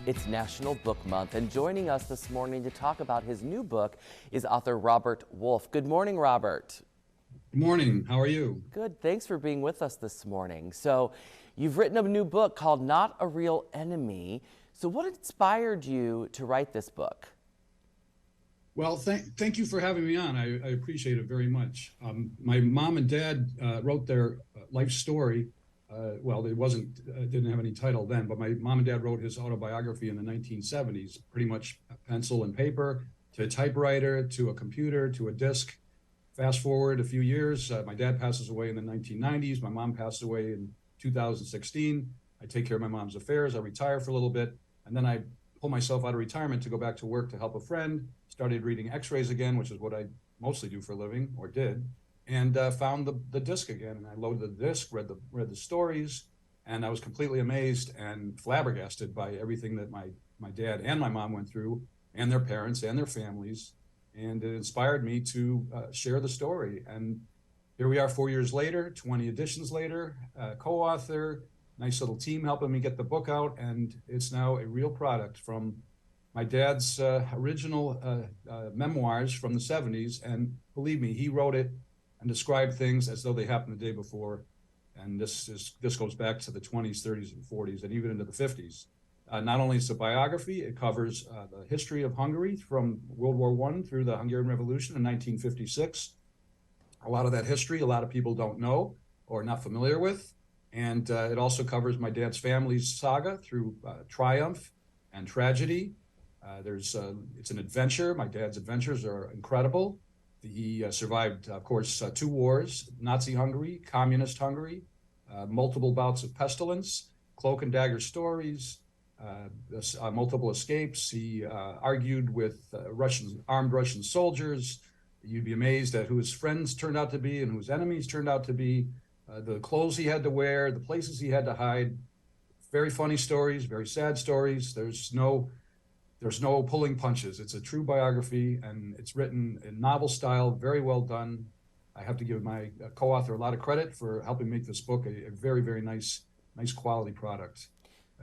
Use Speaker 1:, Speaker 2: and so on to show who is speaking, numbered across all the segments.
Speaker 1: It's National Book Month, and joining us this morning to talk about his new book is author Robert Wolfe. Good morning, Robert.
Speaker 2: Good morning. How are you?
Speaker 1: Good. Thanks for being with us this morning. So, you've written a new book called Not a Real Enemy. So, what inspired you to write this book?
Speaker 2: Well, thank you for having me on. I appreciate it very much. My mom and dad wrote their life story. Well, it didn't have any title then, but my mom and dad wrote his autobiography in the 1970s, pretty much pencil and paper, to a typewriter, to a computer, to a disc. Fast forward a few years, my dad passes away in the 1990s. My mom passed away in 2016. I take care of my mom's affairs. I retire for a little bit, and then I pull myself out of retirement to go back to work to help a friend. Started reading x-rays again, which is what I mostly do for a living, or did, and found the disc again. And I loaded the disc, read the stories, and I was completely amazed and flabbergasted by everything that my dad and my mom went through, and their parents and their families. And it inspired me to share the story. And here we are 4 years later, 20 editions later, co-author, nice little team helping me get the book out, and it's now a real product from my dad's original memoirs from the 70s. And believe me, he wrote it and described things as though they happened the day before. And this goes back to the 20s, 30s, and 40s, and even into the 50s. Not only is it a biography, it covers the history of Hungary from World War I through the Hungarian Revolution in 1956. A lot of that history, a lot of people don't know or not familiar with. And it also covers my dad's family's saga through triumph and tragedy. It's an adventure. My dad's adventures are incredible. He survived, of course, 2 wars, Nazi Hungary, Communist Hungary, multiple bouts of pestilence, cloak and dagger stories, multiple escapes. He argued with armed Russian soldiers. You'd be amazed at who his friends turned out to be and who his enemies turned out to be, the clothes he had to wear, the places he had to hide. Very funny stories, very sad stories. There's no pulling punches. It's a true biography, and it's written in novel style, very well done. I have to give my co-author a lot of credit for helping make this book a very, very nice quality product.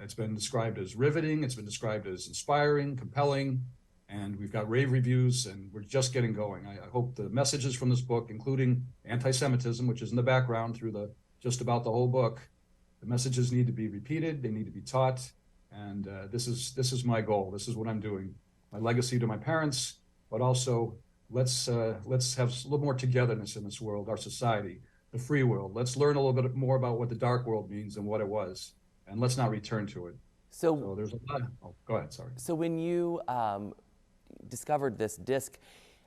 Speaker 2: It's been described as riveting. It's been described as inspiring, compelling, and we've got rave reviews, and we're just getting going. I hope the messages from this book, including anti-Semitism, which is in the background through just about the whole book, the messages need to be repeated. They need to be taught. And this is my goal. This is what I'm doing. My legacy to my parents, but also let's have a little more togetherness in this world, our society, the free world. Let's learn a little bit more about what the dark world means and what it was, and let's not return to it. So there's a lot. Oh, go ahead. Sorry.
Speaker 1: So when you discovered this disc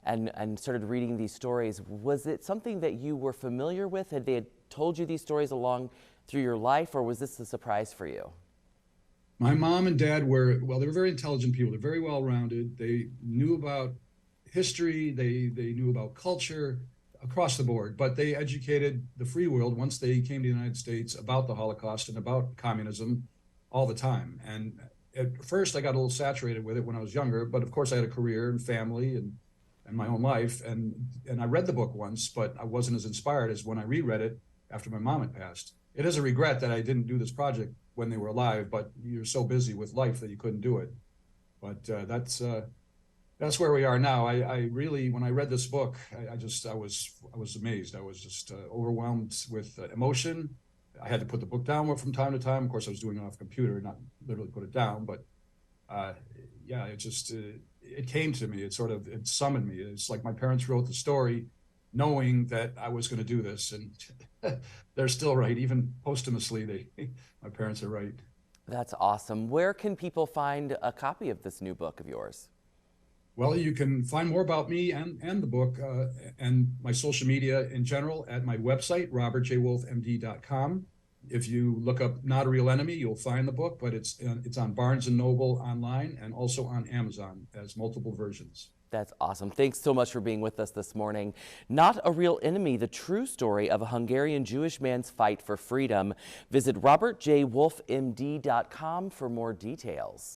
Speaker 1: and started reading these stories, was it something that you were familiar with? Had they told you these stories along through your life, or was this a surprise for you?
Speaker 2: My mom and dad they were very intelligent people. They're very well-rounded. They knew about history. They knew about culture across the board, but they educated the free world once they came to the United States about the Holocaust and about communism all the time. And at first I got a little saturated with it when I was younger, but of course I had a career and family and my own life. And I read the book once, but I wasn't as inspired as when I reread it after my mom had passed. It is a regret that I didn't do this project when they were alive, but you're so busy with life that you couldn't do it. But that's where we are now. I really, when I read this book, I was amazed. I was just overwhelmed with emotion. I had to put the book down from time to time. Of course, I was doing it off a computer, not literally put it down. But yeah, it came to me. It summoned me. It's like my parents wrote the story, knowing that I was going to do this, and they're still right. Even posthumously, my parents are right.
Speaker 1: That's awesome. Where can people find a copy of this new book of yours?
Speaker 2: Well, you can find more about me and the book and my social media in general at my website, robertjwolfemd.com. If you look up Not a Real Enemy, you'll find the book, but it's on Barnes & Noble online and also on Amazon as multiple versions.
Speaker 1: That's awesome. Thanks so much for being with us this morning. Not a Real Enemy, the true story of a Hungarian Jewish man's fight for freedom. Visit robertjwolfemd.com for more details.